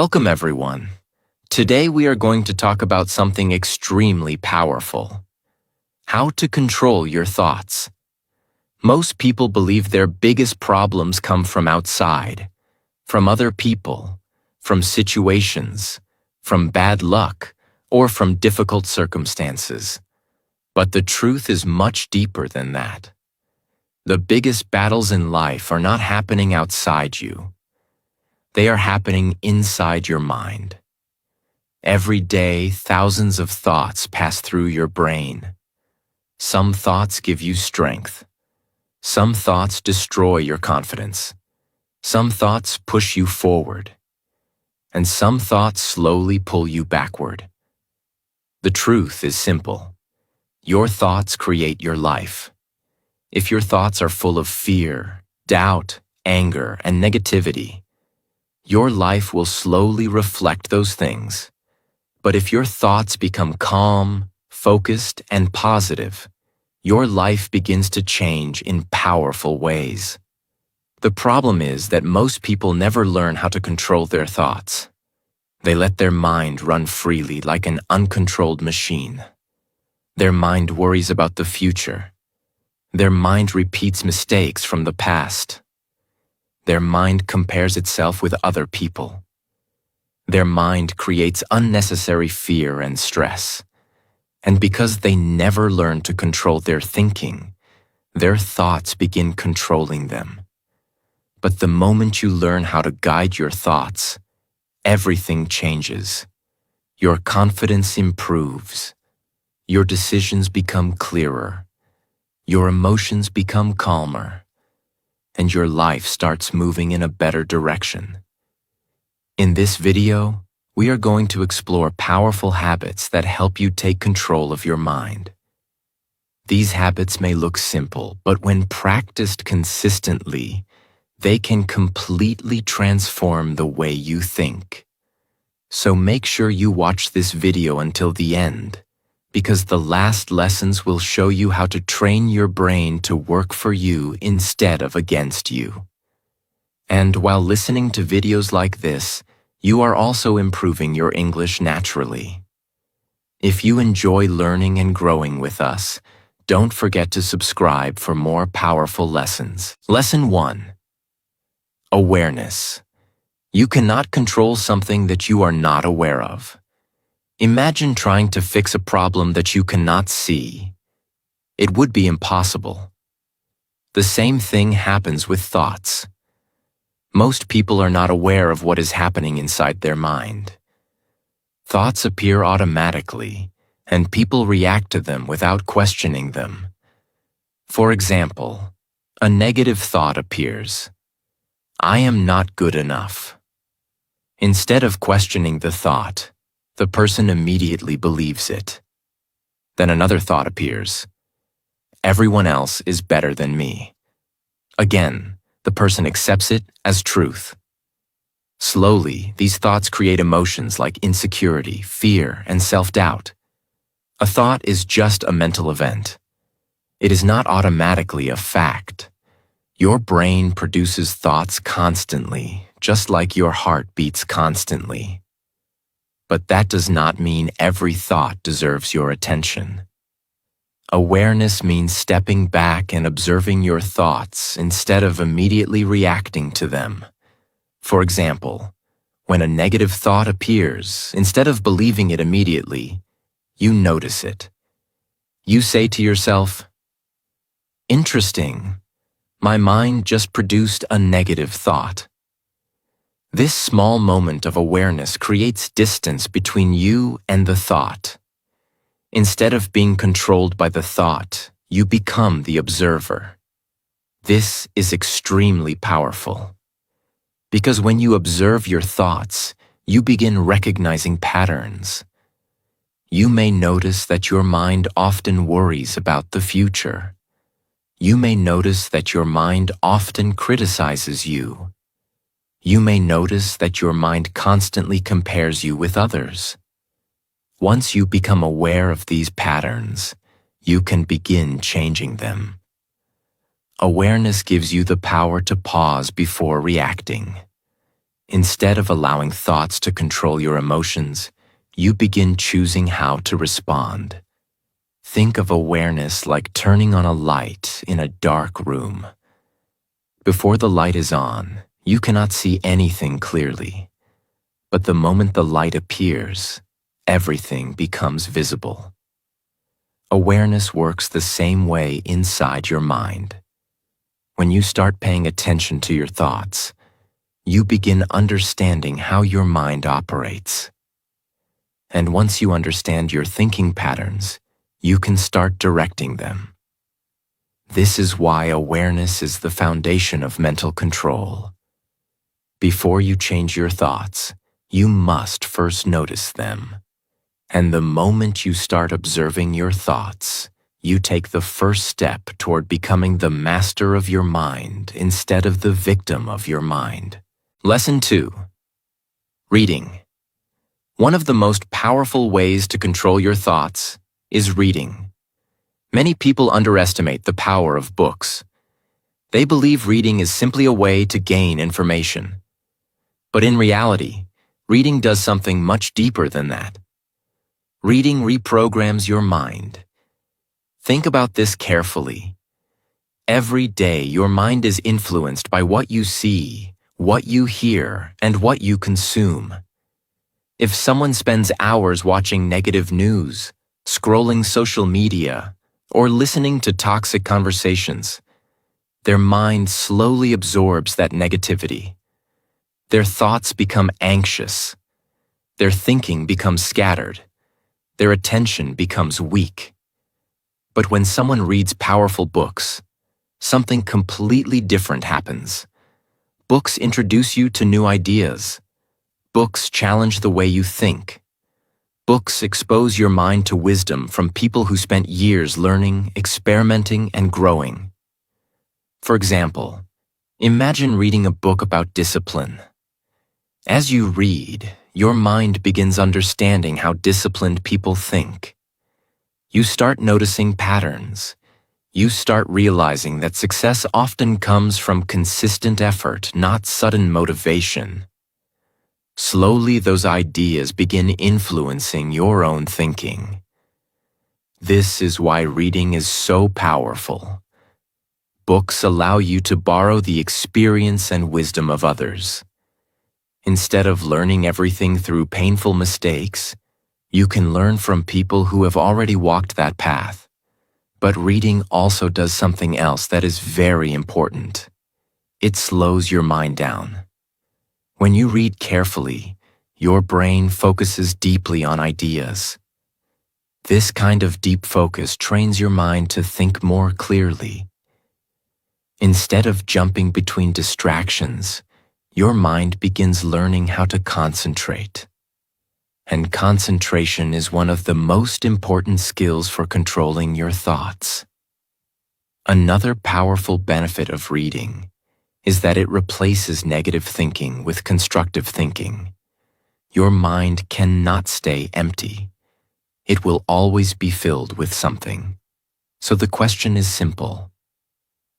Welcome, everyone. Today we are going to talk about something extremely powerful: how to control your thoughts. Most people believe their biggest problems come from outside, from other people, from situations, from bad luck, or from difficult circumstances. But the truth is much deeper than that. The biggest battles in life are not happening outside you. They are happening inside your mind. Every day, thousands of thoughts pass through your brain. Some thoughts give you strength. Some thoughts destroy your confidence. Some thoughts push you forward. And some thoughts slowly pull you backward. The truth is simple. Your thoughts create your life. If your thoughts are full of fear, doubt, anger, and negativity, your life will slowly reflect those things. But if your thoughts become calm, focused, and positive, your life begins to change in powerful ways. The problem is that most people never learn how to control their thoughts. They let their mind run freely like an uncontrolled machine. Their mind worries about the future. Their mind repeats mistakes from the past. Their mind compares itself with other people. Their mind creates unnecessary fear and stress. And because they never learn to control their thinking, their thoughts begin controlling them. But the moment you learn how to guide your thoughts, everything changes. Your confidence improves. Your decisions become clearer. Your emotions become calmer. And your life starts moving in a better direction. In this video, we are going to explore powerful habits that help you take control of your mind. These habits may look simple, but when practiced consistently, they can completely transform the way you think. So make sure you watch this video until the end, because the last lessons will show you how to train your brain to work for you instead of against you. And while listening to videos like this, you are also improving your English naturally. If you enjoy learning and growing with us, don't forget to subscribe for more powerful lessons. Lesson 1. Awareness. You cannot control something that you are not aware of. Imagine trying to fix a problem that you cannot see. It would be impossible. The same thing happens with thoughts. Most people are not aware of what is happening inside their mind. Thoughts appear automatically, and people react to them without questioning them. For example, a negative thought appears. I am not good enough. Instead of questioning the thought, the person immediately believes it. Then another thought appears. Everyone else is better than me. Again, the person accepts it as truth. Slowly, these thoughts create emotions like insecurity, fear, and self-doubt. A thought is just a mental event. It is not automatically a fact. Your brain produces thoughts constantly, just like your heart beats constantly. But that does not mean every thought deserves your attention. Awareness means stepping back and observing your thoughts instead of immediately reacting to them. For example, when a negative thought appears, instead of believing it immediately, you notice it. You say to yourself, "Interesting, my mind just produced a negative thought." This small moment of awareness creates distance between you and the thought. Instead of being controlled by the thought, you become the observer. This is extremely powerful. Because when you observe your thoughts, you begin recognizing patterns. You may notice that your mind often worries about the future. You may notice that your mind often criticizes you. You may notice that your mind constantly compares you with others. Once you become aware of these patterns, you can begin changing them. Awareness gives you the power to pause before reacting. Instead of allowing thoughts to control your emotions, you begin choosing how to respond. Think of awareness like turning on a light in a dark room. Before the light is on, you cannot see anything clearly. But the moment the light appears, everything becomes visible. Awareness works the same way inside your mind. When you start paying attention to your thoughts, you begin understanding how your mind operates. And once you understand your thinking patterns, you can start directing them. This is why awareness is the foundation of mental control. Before you change your thoughts, you must first notice them. And the moment you start observing your thoughts, you take the first step toward becoming the master of your mind instead of the victim of your mind. Lesson 2. Reading. One of the most powerful ways to control your thoughts is reading. Many people underestimate the power of books. They believe reading is simply a way to gain information. But in reality, reading does something much deeper than that. Reading reprograms your mind. Think about this carefully. Every day, your mind is influenced by what you see, what you hear, and what you consume. If someone spends hours watching negative news, scrolling social media, or listening to toxic conversations, their mind slowly absorbs that negativity. Their thoughts become anxious. Their thinking becomes scattered. Their attention becomes weak. But when someone reads powerful books, something completely different happens. Books introduce you to new ideas. Books challenge the way you think. Books expose your mind to wisdom from people who spent years learning, experimenting, and growing. For example, imagine reading a book about discipline. As you read, your mind begins understanding how disciplined people think. You start noticing patterns. You start realizing that success often comes from consistent effort, not sudden motivation. Slowly, those ideas begin influencing your own thinking. This is why reading is so powerful. Books allow you to borrow the experience and wisdom of others. Instead of learning everything through painful mistakes, you can learn from people who have already walked that path. But reading also does something else that is very important. It slows your mind down. When you read carefully, your brain focuses deeply on ideas. This kind of deep focus trains your mind to think more clearly. Instead of jumping between distractions, your mind begins learning how to concentrate. And concentration is one of the most important skills for controlling your thoughts. Another powerful benefit of reading is that it replaces negative thinking with constructive thinking. Your mind cannot stay empty. It will always be filled with something. So the question is simple.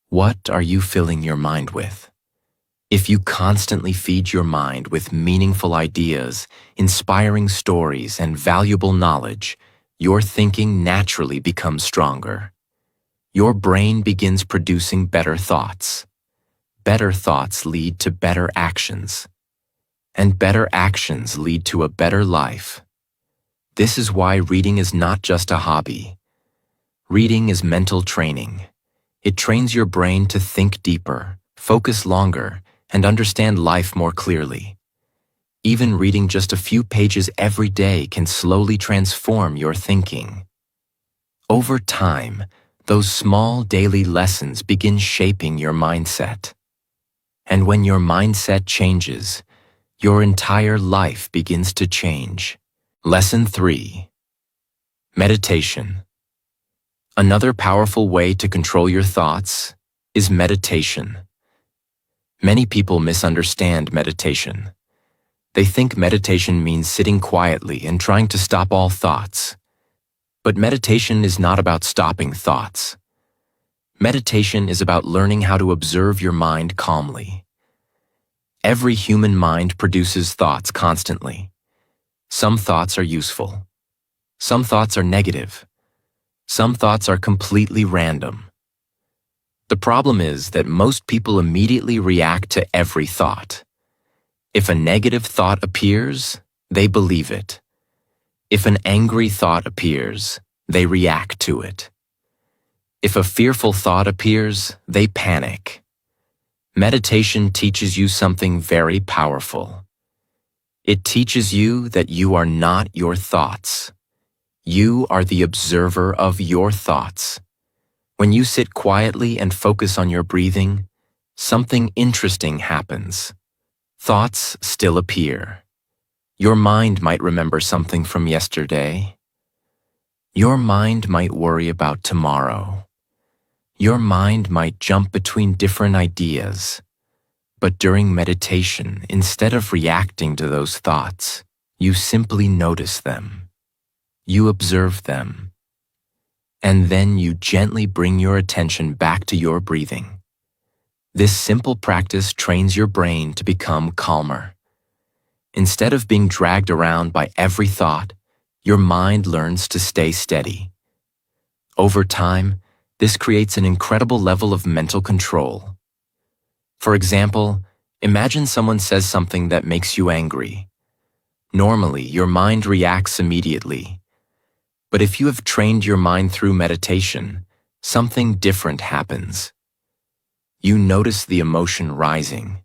What are you filling your mind with? If you constantly feed your mind with meaningful ideas, inspiring stories, and valuable knowledge, your thinking naturally becomes stronger. Your brain begins producing better thoughts. Better thoughts lead to better actions. And better actions lead to a better life. This is why reading is not just a hobby. Reading is mental training. It trains your brain to think deeper, focus longer, and understand life more clearly. Even reading just a few pages every day can slowly transform your thinking. Over time, those small daily lessons begin shaping your mindset. And when your mindset changes, your entire life begins to change. Lesson 3. Meditation. Another powerful way to control your thoughts is meditation. Many people misunderstand meditation. They think meditation means sitting quietly and trying to stop all thoughts. But meditation is not about stopping thoughts. Meditation is about learning how to observe your mind calmly. Every human mind produces thoughts constantly. Some thoughts are useful. Some thoughts are negative. Some thoughts are completely random. The problem is that most people immediately react to every thought. If a negative thought appears, they believe it. If an angry thought appears, they react to it. If a fearful thought appears, they panic. Meditation teaches you something very powerful. It teaches you that you are not your thoughts. You are the observer of your thoughts. When you sit quietly and focus on your breathing, something interesting happens. Thoughts still appear. Your mind might remember something from yesterday. Your mind might worry about tomorrow. Your mind might jump between different ideas. But during meditation, instead of reacting to those thoughts, you simply notice them. You observe them. And then you gently bring your attention back to your breathing. This simple practice trains your brain to become calmer. Instead of being dragged around by every thought, your mind learns to stay steady. Over time, this creates an incredible level of mental control. For example, imagine someone says something that makes you angry. Normally, your mind reacts immediately. But if you have trained your mind through meditation, something different happens. You notice the emotion rising.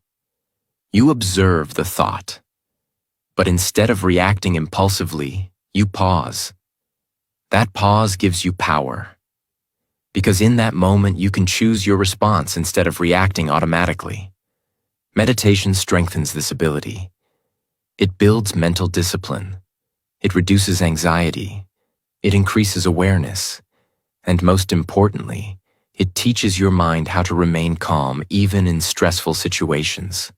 You observe the thought. But instead of reacting impulsively, you pause. That pause gives you power. Because in that moment you can choose your response instead of reacting automatically. Meditation strengthens this ability. It builds mental discipline. It reduces anxiety. It increases awareness. And most importantly, it teaches your mind how to remain calm even in stressful situations.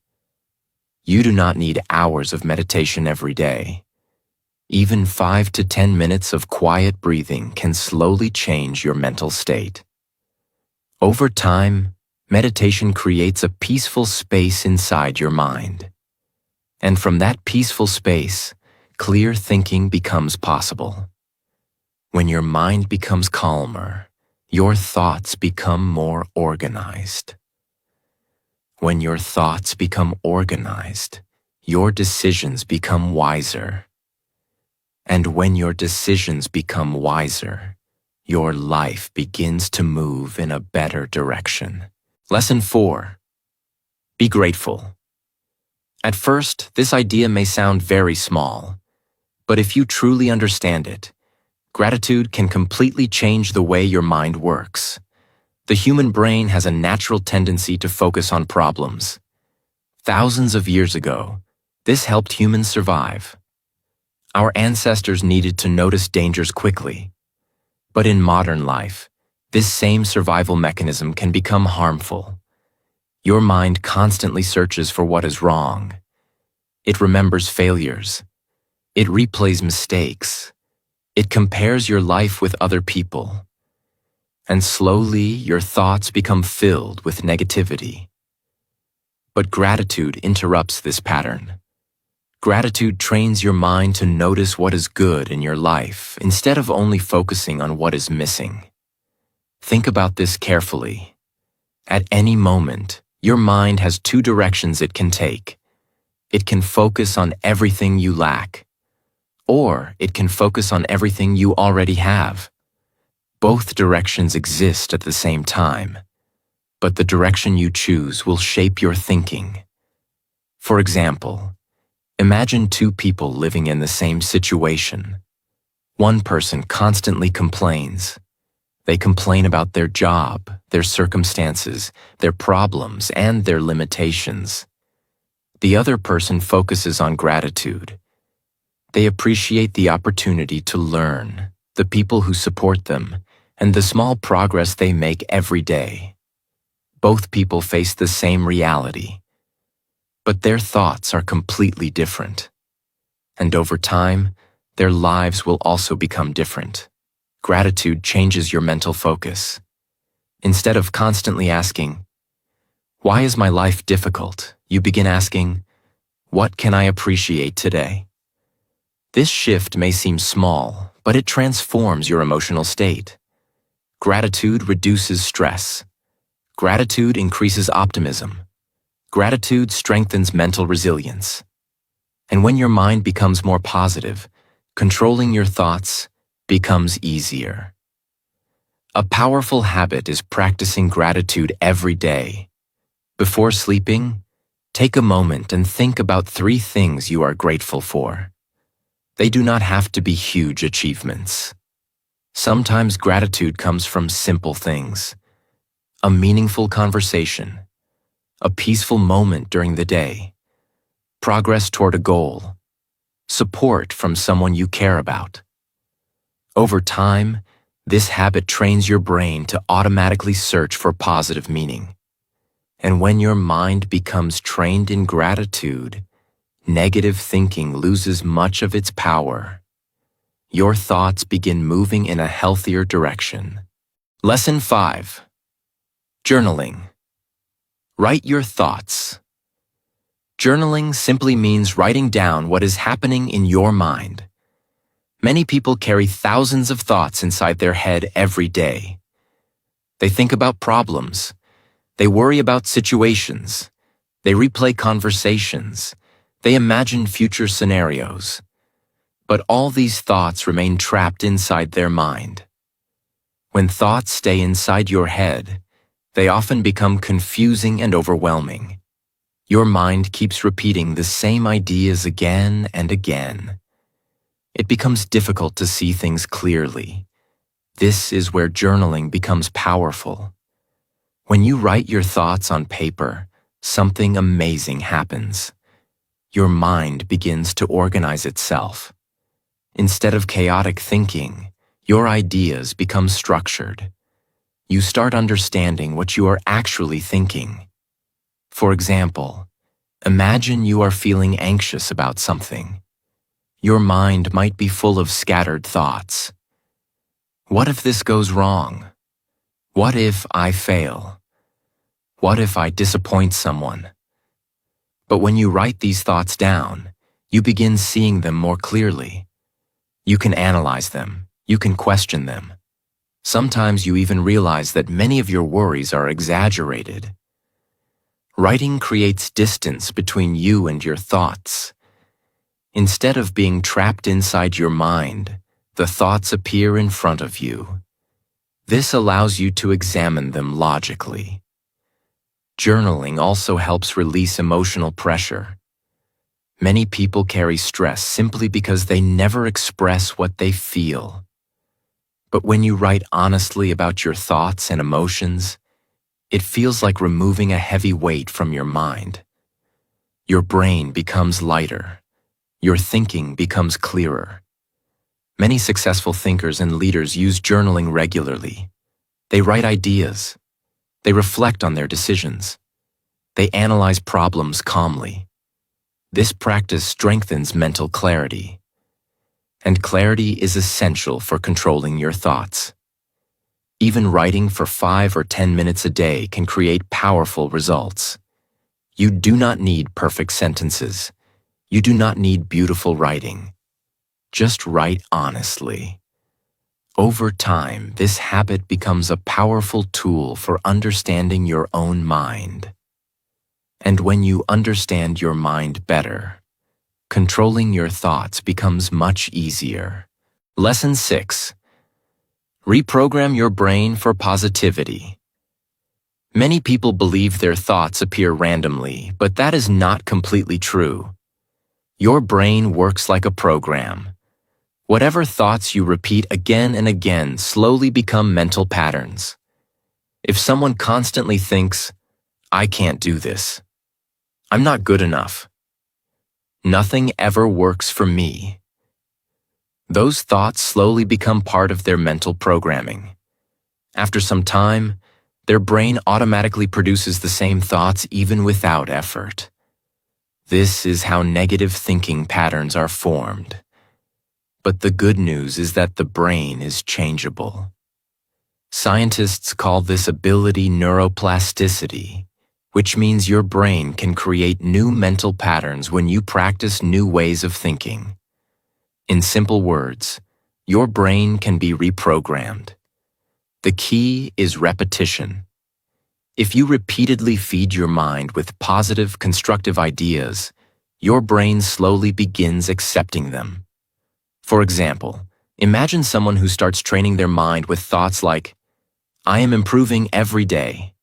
You do not need hours of meditation every day. Even 5 to 10 minutes of quiet breathing can slowly change your mental state. Over time, meditation creates a peaceful space inside your mind. And from that peaceful space, clear thinking becomes possible. When your mind becomes calmer, your thoughts become more organized. When your thoughts become organized, your decisions become wiser. And when your decisions become wiser, your life begins to move in a better direction. Lesson 4. Be grateful. At first, this idea may sound very small, but if you truly understand it, gratitude can completely change the way your mind works. The human brain has a natural tendency to focus on problems. Thousands of years ago, this helped humans survive. Our ancestors needed to notice dangers quickly. But in modern life, this same survival mechanism can become harmful. Your mind constantly searches for what is wrong. It remembers failures. It replays mistakes. It compares your life with other people. And slowly, your thoughts become filled with negativity. But gratitude interrupts this pattern. Gratitude trains your mind to notice what is good in your life instead of only focusing on what is missing. Think about this carefully. At any moment, your mind has 2 directions it can take. It can focus on everything you lack, or it can focus on everything you already have. Both directions exist at the same time, but the direction you choose will shape your thinking. For example, imagine 2 people living in the same situation. One person constantly complains. They complain about their job, their circumstances, their problems, and their limitations. The other person focuses on gratitude. They appreciate the opportunity to learn, the people who support them, and the small progress they make every day. Both people face the same reality, but their thoughts are completely different. And over time, their lives will also become different. Gratitude changes your mental focus. Instead of constantly asking, "Why is my life difficult?" you begin asking, "What can I appreciate today?" This shift may seem small, but it transforms your emotional state. Gratitude reduces stress. Gratitude increases optimism. Gratitude strengthens mental resilience. And when your mind becomes more positive, controlling your thoughts becomes easier. A powerful habit is practicing gratitude every day. Before sleeping, take a moment and think about 3 things you are grateful for. They do not have to be huge achievements. Sometimes gratitude comes from simple things: a meaningful conversation, a peaceful moment during the day, progress toward a goal, support from someone you care about. Over time, this habit trains your brain to automatically search for positive meaning. And when your mind becomes trained in gratitude, negative thinking loses much of its power. Your thoughts begin moving in a healthier direction. Lesson 5. Journaling. Write your thoughts. Journaling simply means writing down what is happening in your mind. Many people carry thousands of thoughts inside their head every day. They think about problems. They worry about situations. They replay conversations. They imagine future scenarios. But all these thoughts remain trapped inside their mind. When thoughts stay inside your head, they often become confusing and overwhelming. Your mind keeps repeating the same ideas again and again. It becomes difficult to see things clearly. This is where journaling becomes powerful. When you write your thoughts on paper, something amazing happens. Your mind begins to organize itself. Instead of chaotic thinking, your ideas become structured. You start understanding what you are actually thinking. For example, imagine you are feeling anxious about something. Your mind might be full of scattered thoughts. What if this goes wrong? What if I fail? What if I disappoint someone? But when you write these thoughts down, you begin seeing them more clearly. You can analyze them. You can question them. Sometimes you even realize that many of your worries are exaggerated. Writing creates distance between you and your thoughts. Instead of being trapped inside your mind, the thoughts appear in front of you. This allows you to examine them logically. Journaling also helps release emotional pressure. Many people carry stress simply because they never express what they feel. But when you write honestly about your thoughts and emotions, it feels like removing a heavy weight from your mind. Your brain becomes lighter. Your thinking becomes clearer. Many successful thinkers and leaders use journaling regularly. They write ideas. They reflect on their decisions. They analyze problems calmly. This practice strengthens mental clarity. And clarity is essential for controlling your thoughts. Even writing for 5 or 10 minutes a day can create powerful results. You do not need perfect sentences. You do not need beautiful writing. Just write honestly. Over time, this habit becomes a powerful tool for understanding your own mind. And when you understand your mind better, controlling your thoughts becomes much easier. Lesson 6. Reprogram your brain for positivity. Many people believe their thoughts appear randomly, but that is not completely true. Your brain works like a program. Whatever thoughts you repeat again and again slowly become mental patterns. If someone constantly thinks, "I can't do this," "I'm not good enough," "Nothing ever works for me," those thoughts slowly become part of their mental programming. After some time, their brain automatically produces the same thoughts even without effort. This is how negative thinking patterns are formed. But the good news is that the brain is changeable. Scientists call this ability neuroplasticity, which means your brain can create new mental patterns when you practice new ways of thinking. In simple words, your brain can be reprogrammed. The key is repetition. If you repeatedly feed your mind with positive, constructive ideas, your brain slowly begins accepting them. For example, imagine someone who starts training their mind with thoughts like, I am improving every day.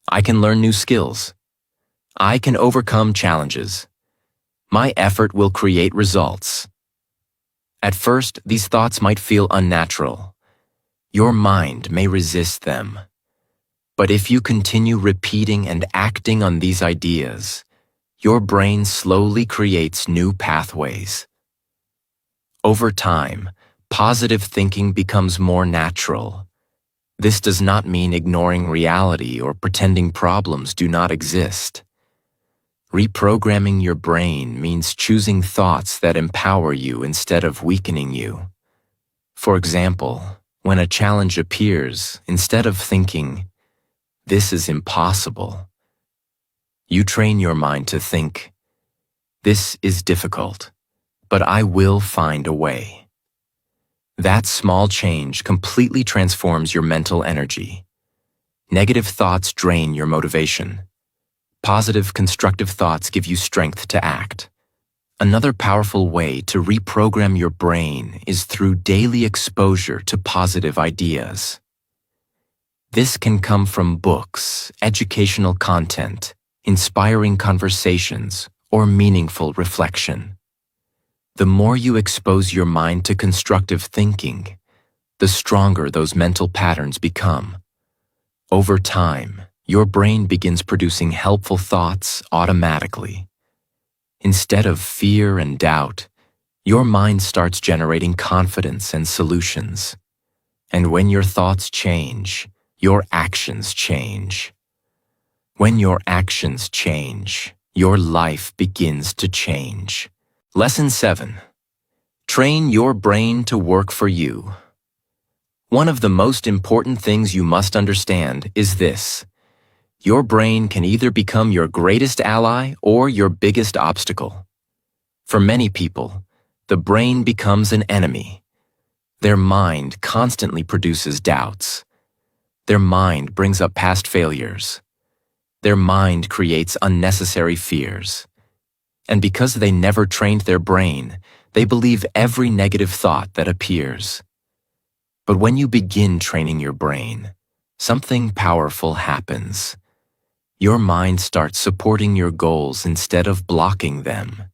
I can learn new skills. I can overcome challenges. My effort will create results. At first, these thoughts might feel unnatural. Your mind may resist them. But if you continue repeating and acting on these ideas, your brain slowly creates new pathways. Over time, positive thinking becomes more natural. This does not mean ignoring reality or pretending problems do not exist. Reprogramming your brain means choosing thoughts that empower you instead of weakening you. For example, when a challenge appears, instead of thinking, "This is impossible," you train your mind to think, "This is difficult, but I will find a way." That small change completely transforms your mental energy. Negative thoughts drain your motivation. Positive, constructive thoughts give you strength to act. Another powerful way to reprogram your brain is through daily exposure to positive ideas. This can come from books, educational content, inspiring conversations, or meaningful reflection. The more you expose your mind to constructive thinking, the stronger those mental patterns become. Over time, your brain begins producing helpful thoughts automatically. Instead of fear and doubt, your mind starts generating confidence and solutions. And when your thoughts change, your actions change. When your actions change, your life begins to change. Lesson 7. Train your brain to work for you. One of the most important things you must understand is this: your brain can either become your greatest ally or your biggest obstacle. For many people, the brain becomes an enemy. Their mind constantly produces doubts. Their mind brings up past failures. Their mind creates unnecessary fears. And because they never trained their brain, they believe every negative thought that appears. But when you begin training your brain, something powerful happens. Your mind starts supporting your goals instead of blocking them.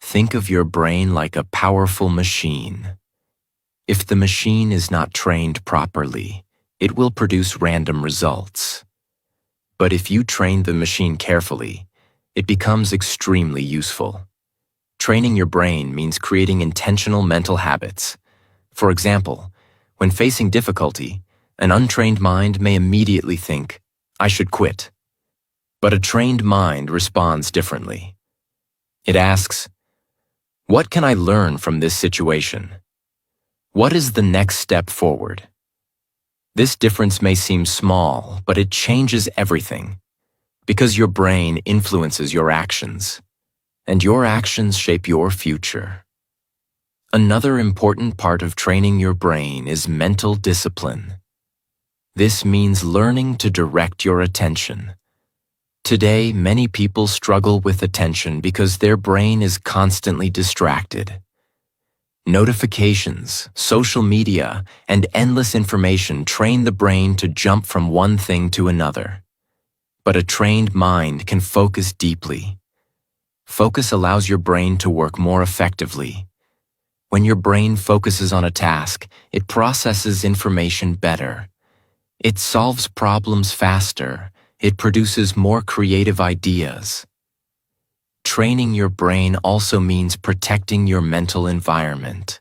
Think of your brain like a powerful machine. If the machine is not trained properly, it will produce random results. But if you train the machine carefully, it becomes extremely useful. Training your brain means creating intentional mental habits. For example, when facing difficulty, an untrained mind may immediately think, "I should quit." But a trained mind responds differently. It asks, "What can I learn from this situation? What is the next step forward?" This difference may seem small, but it changes everything. Because your brain influences your actions, and your actions shape your future. Another important part of training your brain is mental discipline. This means learning to direct your attention. Today, many people struggle with attention because their brain is constantly distracted. Notifications, social media, and endless information train the brain to jump from one thing to another. But a trained mind can focus deeply. Focus allows your brain to work more effectively. When your brain focuses on a task, it processes information better. It solves problems faster. It produces more creative ideas. Training your brain also means protecting your mental environment.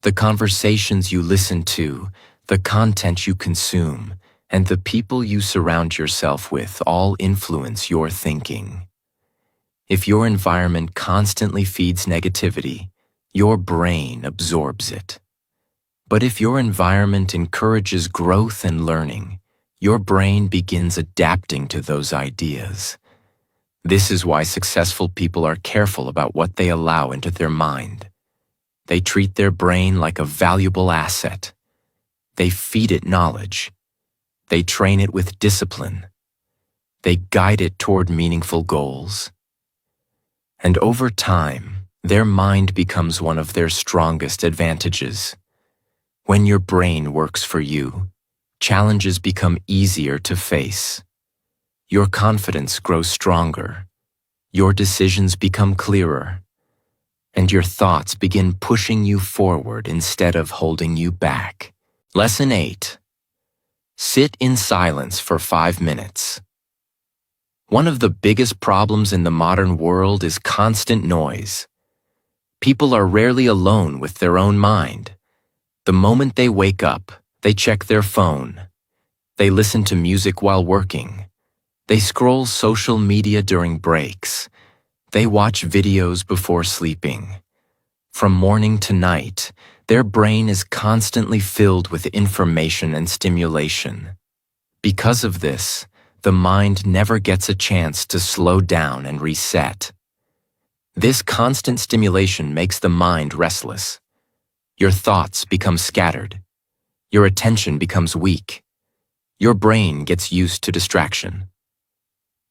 The conversations you listen to, the content you consume, and the people you surround yourself with all influence your thinking. If your environment constantly feeds negativity, your brain absorbs it. But if your environment encourages growth and learning, your brain begins adapting to those ideas. This is why successful people are careful about what they allow into their mind. They treat their brain like a valuable asset. They feed it knowledge. They train it with discipline. They guide it toward meaningful goals. And over time, their mind becomes one of their strongest advantages. When your brain works for you, challenges become easier to face. Your confidence grows stronger. Your decisions become clearer. And your thoughts begin pushing you forward instead of holding you back. Lesson 8. Sit in silence for 5 minutes. One of the biggest problems in the modern world is constant noise. People are rarely alone with their own mind. The moment they wake up, they check their phone. They listen to music while working. They scroll social media during breaks. They watch videos before sleeping. From morning to night, their brain is constantly filled with information and stimulation. Because of this, the mind never gets a chance to slow down and reset. This constant stimulation makes the mind restless. Your thoughts become scattered. Your attention becomes weak. Your brain gets used to distraction.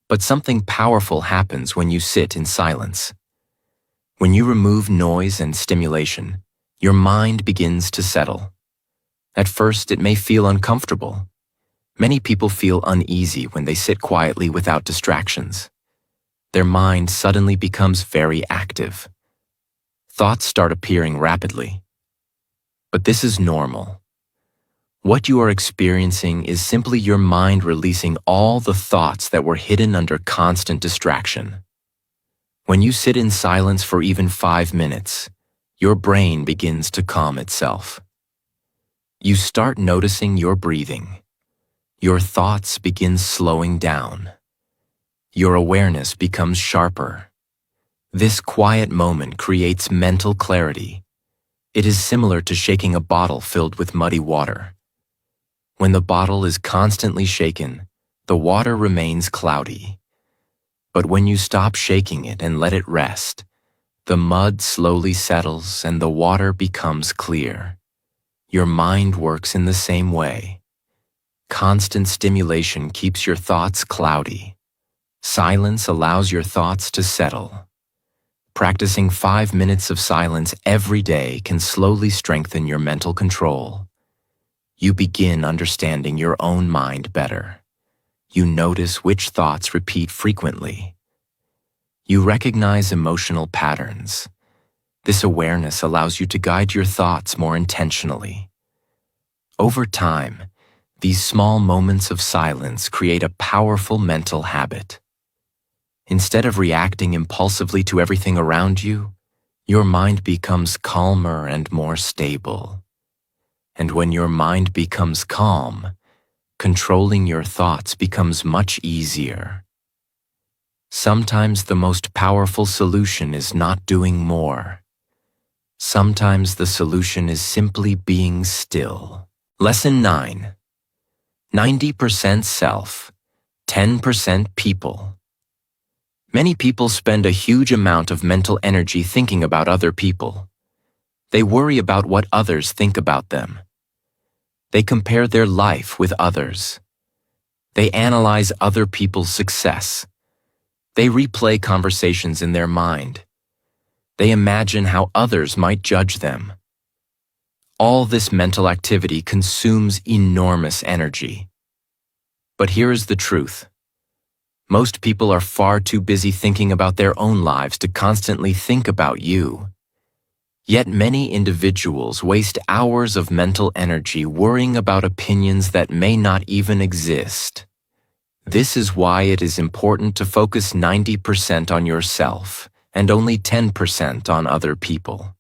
But something powerful happens when you sit in silence. When you remove noise and stimulation, your mind begins to settle. At first, it may feel uncomfortable. Many people feel uneasy when they sit quietly without distractions. Their mind suddenly becomes very active. Thoughts start appearing rapidly. But this is normal. What you are experiencing is simply your mind releasing all the thoughts that were hidden under constant distraction. When you sit in silence for even 5 minutes, your brain begins to calm itself. You start noticing your breathing. Your thoughts begin slowing down. Your awareness becomes sharper. This quiet moment creates mental clarity. It is similar to shaking a bottle filled with muddy water. When the bottle is constantly shaken, the water remains cloudy. But when you stop shaking it and let it rest, the mud slowly settles and the water becomes clear. Your mind works in the same way. Constant stimulation keeps your thoughts cloudy. Silence allows your thoughts to settle. Practicing 5 minutes of silence every day can slowly strengthen your mental control. You begin understanding your own mind better. You notice which thoughts repeat frequently. You recognize emotional patterns. This awareness allows you to guide your thoughts more intentionally. Over time, these small moments of silence create a powerful mental habit. Instead of reacting impulsively to everything around you, your mind becomes calmer and more stable. And when your mind becomes calm, controlling your thoughts becomes much easier. Sometimes the most powerful solution is not doing more. Sometimes the solution is simply being still. Lesson 9. 90% self, 10% people. Many people spend a huge amount of mental energy thinking about other people. They worry about what others think about them. They compare their life with others. They analyze other people's success. They replay conversations in their mind. They imagine how others might judge them. All this mental activity consumes enormous energy. But here is the truth. Most people are far too busy thinking about their own lives to constantly think about you. Yet many individuals waste hours of mental energy worrying about opinions that may not even exist. This is why it is important to focus 90% on yourself and only 10% on other people.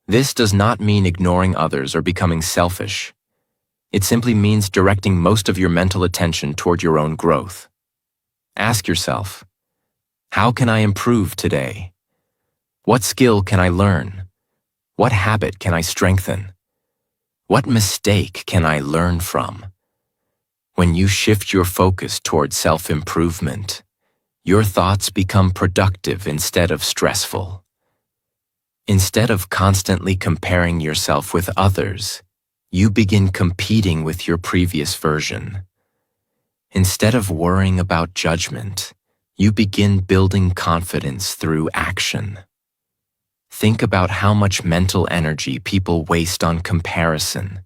This does not mean ignoring others or becoming selfish. It simply means directing most of your mental attention toward your own growth. Ask yourself, how can I improve today? What skill can I learn? What habit can I strengthen? What mistake can I learn from? When you shift your focus toward self-improvement, your thoughts become productive instead of stressful. Instead of constantly comparing yourself with others, you begin competing with your previous version. Instead of worrying about judgment, you begin building confidence through action. Think about how much mental energy people waste on comparison.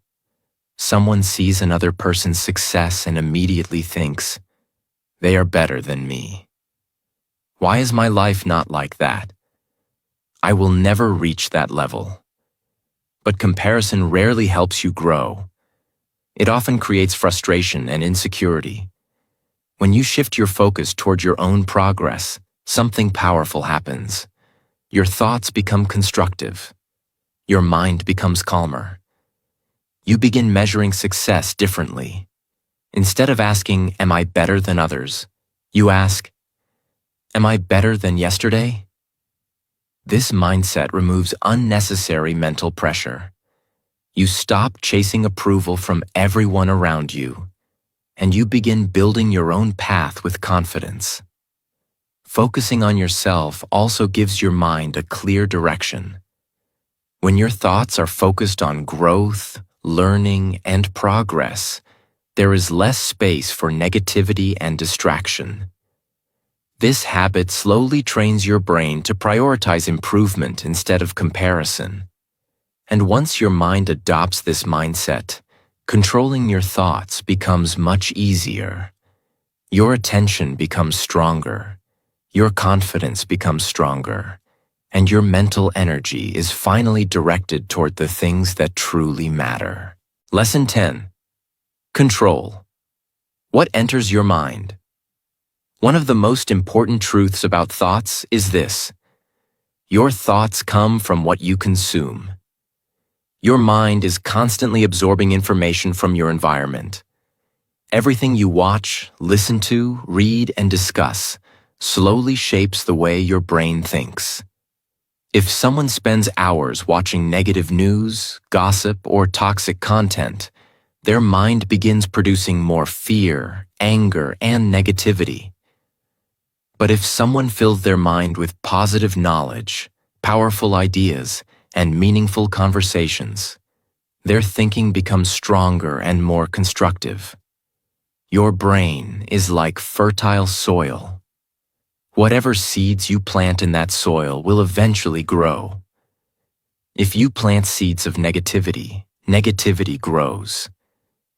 Someone sees another person's success and immediately thinks, "They are better than me. Why is my life not like that? I will never reach that level." But comparison rarely helps you grow. It often creates frustration and insecurity. When you shift your focus toward your own progress, something powerful happens. Your thoughts become constructive. Your mind becomes calmer. You begin measuring success differently. Instead of asking, "Am I better than others?" you ask, "Am I better than yesterday?" This mindset removes unnecessary mental pressure. You stop chasing approval from everyone around you, and you begin building your own path with confidence. Focusing on yourself also gives your mind a clear direction. When your thoughts are focused on growth, learning, and progress, there is less space for negativity and distraction. This habit slowly trains your brain to prioritize improvement instead of comparison. And once your mind adopts this mindset, controlling your thoughts becomes much easier. Your attention becomes stronger, your confidence becomes stronger, and your mental energy is finally directed toward the things that truly matter. Lesson 10. Control. What enters your mind? One of the most important truths about thoughts is this: your thoughts come from what you consume. Your mind is constantly absorbing information from your environment. Everything you watch, listen to, read, and discuss slowly shapes the way your brain thinks. If someone spends hours watching negative news, gossip, or toxic content, their mind begins producing more fear, anger, and negativity. But if someone fills their mind with positive knowledge, powerful ideas, and meaningful conversations, their thinking becomes stronger and more constructive. Your brain is like fertile soil. Whatever seeds you plant in that soil will eventually grow. If you plant seeds of negativity, negativity grows.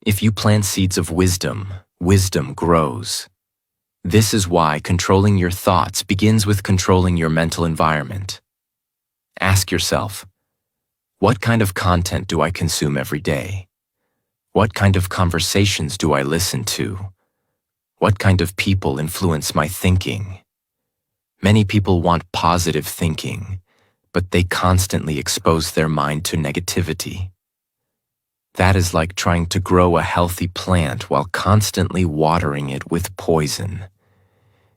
If you plant seeds of wisdom, wisdom grows. This is why controlling your thoughts begins with controlling your mental environment. Ask yourself, what kind of content do I consume every day? What kind of conversations do I listen to? What kind of people influence my thinking? Many people want positive thinking, but they constantly expose their mind to negativity. That is like trying to grow a healthy plant while constantly watering it with poison.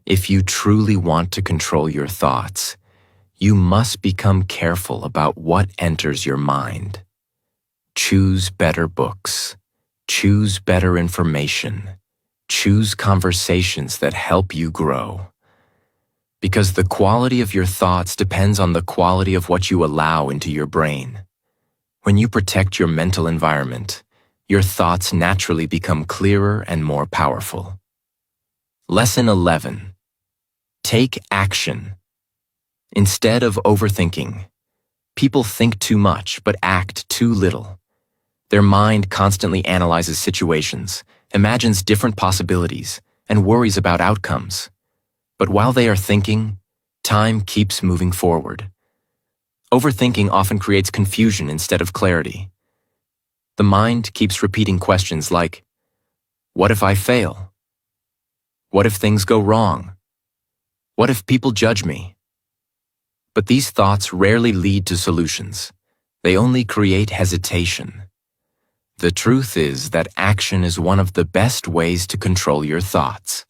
If you truly want to control your thoughts, you must become careful about what enters your mind. Choose better books. Choose better information. Choose conversations that help you grow. Because the quality of your thoughts depends on the quality of what you allow into your brain. When you protect your mental environment, your thoughts naturally become clearer and more powerful. Lesson 11. Take action. Instead of overthinking, people think too much but act too little. Their mind constantly analyzes situations, imagines different possibilities, and worries about outcomes. But while they are thinking, time keeps moving forward. Overthinking often creates confusion instead of clarity. The mind keeps repeating questions like, what if I fail? What if things go wrong? What if people judge me? But these thoughts rarely lead to solutions. They only create hesitation. The truth is that action is one of the best ways to control your thoughts.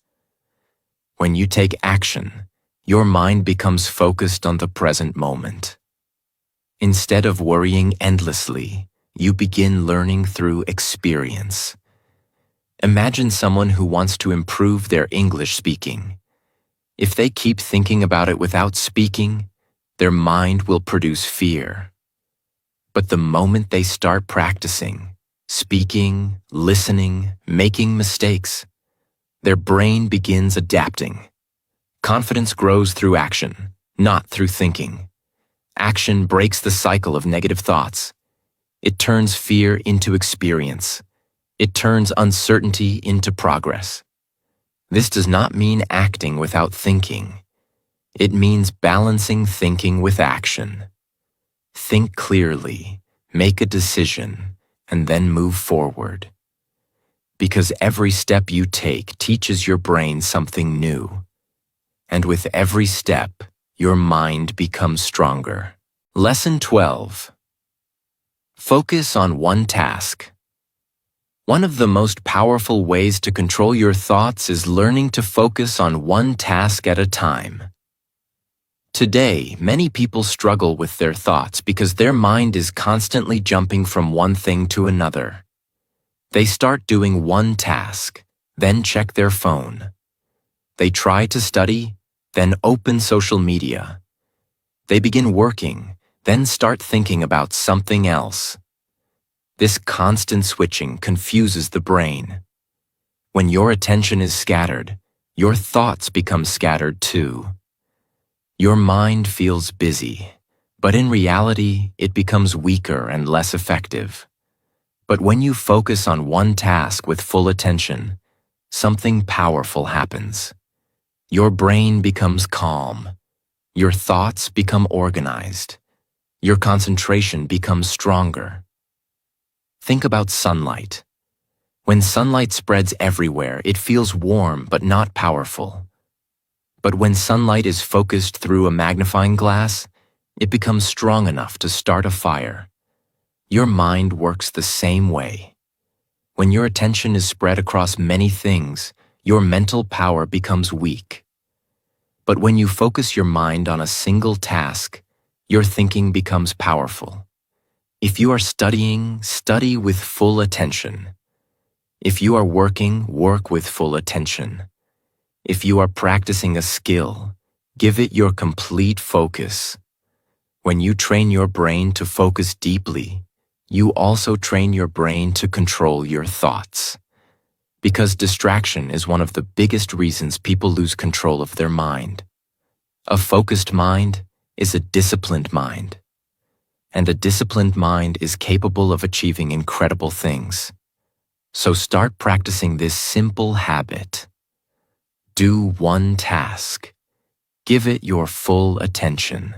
When you take action, your mind becomes focused on the present moment. Instead of worrying endlessly, you begin learning through experience. Imagine someone who wants to improve their English speaking. If they keep thinking about it without speaking, their mind will produce fear. But the moment they start practicing, speaking, listening, making mistakes, their brain begins adapting. Confidence grows through action, not through thinking. Action breaks the cycle of negative thoughts. It turns fear into experience. It turns uncertainty into progress. This does not mean acting without thinking. It means balancing thinking with action. Think clearly, make a decision, and then move forward. Because every step you take teaches your brain something new. And with every step, your mind becomes stronger. Lesson 12. Focus on one task. One of the most powerful ways to control your thoughts is learning to focus on one task at a time. Today, many people struggle with their thoughts because their mind is constantly jumping from one thing to another. They start doing one task, then check their phone. They try to study, then open social media. They begin working, then start thinking about something else. This constant switching confuses the brain. When your attention is scattered, your thoughts become scattered too. Your mind feels busy, but in reality, it becomes weaker and less effective. But when you focus on one task with full attention, something powerful happens. Your brain becomes calm. Your thoughts become organized. Your concentration becomes stronger. Think about sunlight. When sunlight spreads everywhere, it feels warm but not powerful. But when sunlight is focused through a magnifying glass, it becomes strong enough to start a fire. Your mind works the same way. When your attention is spread across many things, your mental power becomes weak. But when you focus your mind on a single task, your thinking becomes powerful. If you are studying, study with full attention. If you are working, work with full attention. If you are practicing a skill, give it your complete focus. When you train your brain to focus deeply, you also train your brain to control your thoughts. Because distraction is one of the biggest reasons people lose control of their mind. A focused mind is a disciplined mind. And a disciplined mind is capable of achieving incredible things. So start practicing this simple habit. Do one task. Give it your full attention.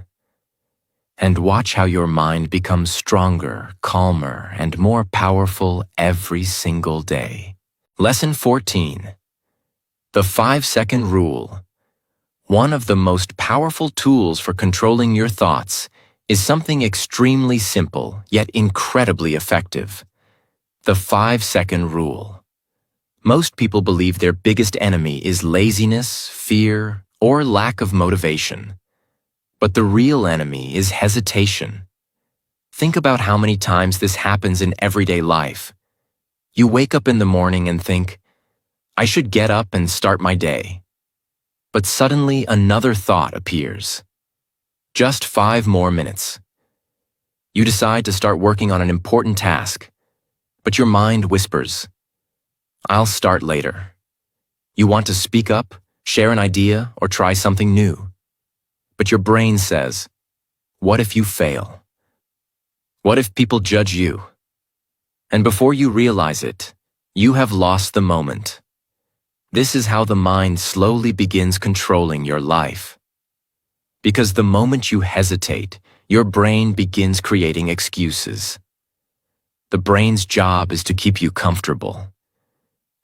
And watch how your mind becomes stronger, calmer, and more powerful every single day. Lesson 14. The 5-second rule. One of the most powerful tools for controlling your thoughts is something extremely simple yet incredibly effective. The 5-second rule. Most people believe their biggest enemy is laziness, fear, or lack of motivation. But the real enemy is hesitation. Think about how many times this happens in everyday life. You wake up in the morning and think, I should get up and start my day. But suddenly another thought appears. Just 5 more minutes. You decide to start working on an important task, but your mind whispers, I'll start later. You want to speak up, share an idea, or try something new. But your brain says, what if you fail? What if people judge you? And before you realize it, you have lost the moment. This is how the mind slowly begins controlling your life. Because the moment you hesitate, your brain begins creating excuses. The brain's job is to keep you comfortable.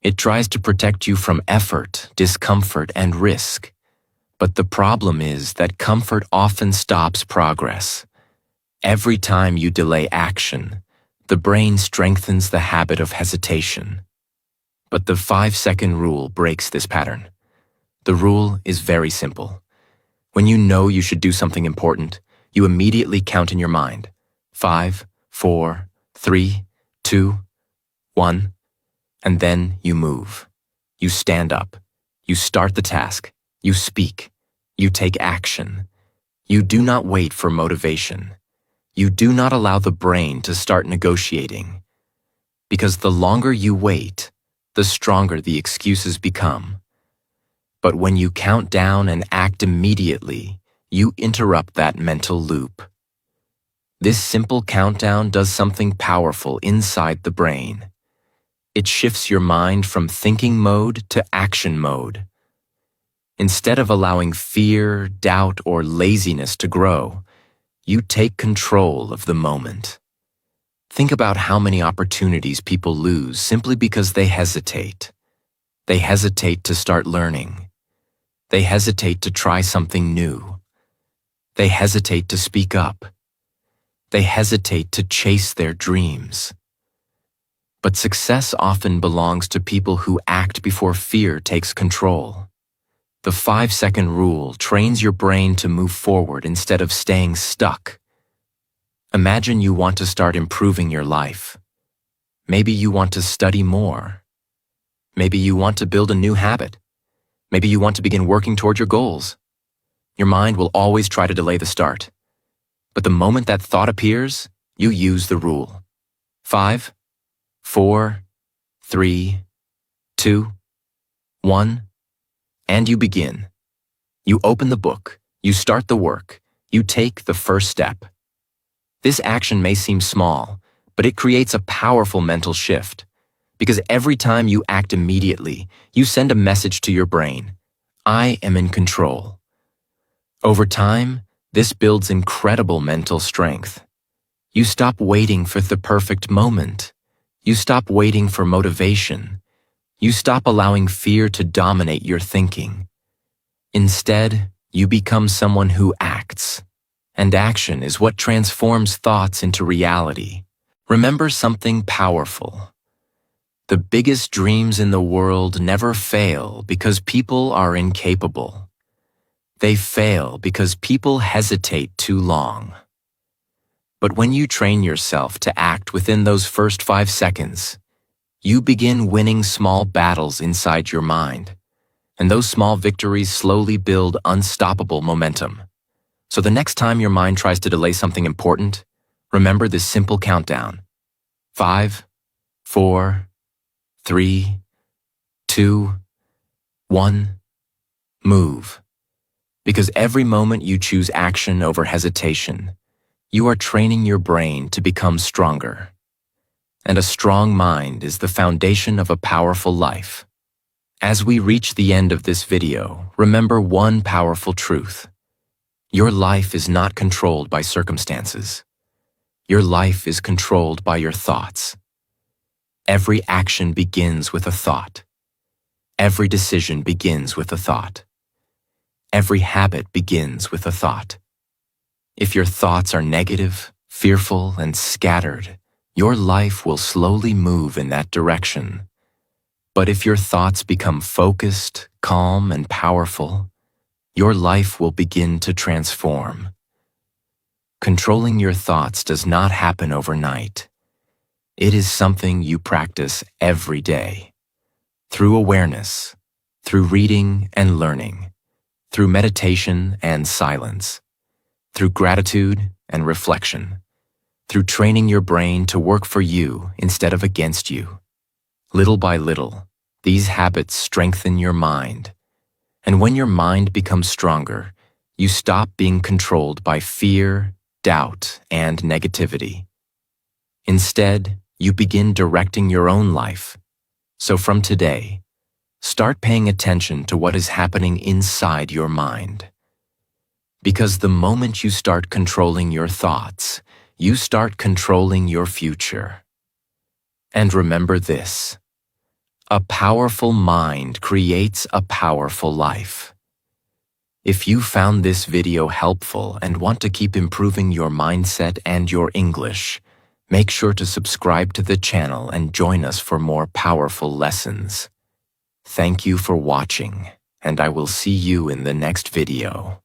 It tries to protect you from effort, discomfort, and risk. But the problem is that comfort often stops progress. Every time you delay action, the brain strengthens the habit of hesitation. But the 5-second rule breaks this pattern. The rule is very simple. When you know you should do something important, you immediately count in your mind. 5, 4, 3, 2, 1. And then you move. You stand up. You start the task. You speak. You take action. You do not wait for motivation. You do not allow the brain to start negotiating. Because the longer you wait, the stronger the excuses become. But when you count down and act immediately, you interrupt that mental loop. This simple countdown does something powerful inside the brain. It shifts your mind from thinking mode to action mode. Instead of allowing fear, doubt, or laziness to grow, you take control of the moment. Think about how many opportunities people lose simply because they hesitate. They hesitate to start learning. They hesitate to try something new. They hesitate to speak up. They hesitate to chase their dreams. But success often belongs to people who act before fear takes control. The 5-second rule trains your brain to move forward instead of staying stuck. Imagine you want to start improving your life. Maybe you want to study more. Maybe you want to build a new habit. Maybe you want to begin working toward your goals. Your mind will always try to delay the start. But the moment that thought appears, you use the rule. 5, 4, 3, 2, 1, and you begin. You open the book, you start the work, you take the first step. This action may seem small, but it creates a powerful mental shift. Because every time you act immediately, you send a message to your brain. I am in control. Over time, this builds incredible mental strength. You stop waiting for the perfect moment. You stop waiting for motivation. You stop allowing fear to dominate your thinking. Instead, you become someone who acts. And action is what transforms thoughts into reality. Remember something powerful. The biggest dreams in the world never fail because people are incapable. They fail because people hesitate too long. But when you train yourself to act within those first 5 seconds, you begin winning small battles inside your mind, and those small victories slowly build unstoppable momentum. So the next time your mind tries to delay something important, remember this simple countdown. 5, 4, 3, 2, 1, move. Because every moment you choose action over hesitation, you are training your brain to become stronger. And a strong mind is the foundation of a powerful life. As we reach the end of this video, remember one powerful truth. Your life is not controlled by circumstances. Your life is controlled by your thoughts. Every action begins with a thought. Every decision begins with a thought. Every habit begins with a thought. If your thoughts are negative, fearful, and scattered, your life will slowly move in that direction. But if your thoughts become focused, calm, and powerful, your life will begin to transform. Controlling your thoughts does not happen overnight. It is something you practice every day. Through awareness, through reading and learning, through meditation and silence, through gratitude and reflection, through training your brain to work for you instead of against you. Little by little, these habits strengthen your mind. And when your mind becomes stronger, you stop being controlled by fear, doubt, and negativity. Instead, you begin directing your own life. So from today, start paying attention to what is happening inside your mind. Because the moment you start controlling your thoughts, you start controlling your future. And remember this: a powerful mind creates a powerful life. If you found this video helpful and want to keep improving your mindset and your English, make sure to subscribe to the channel and join us for more powerful lessons. Thank you for watching, and I will see you in the next video.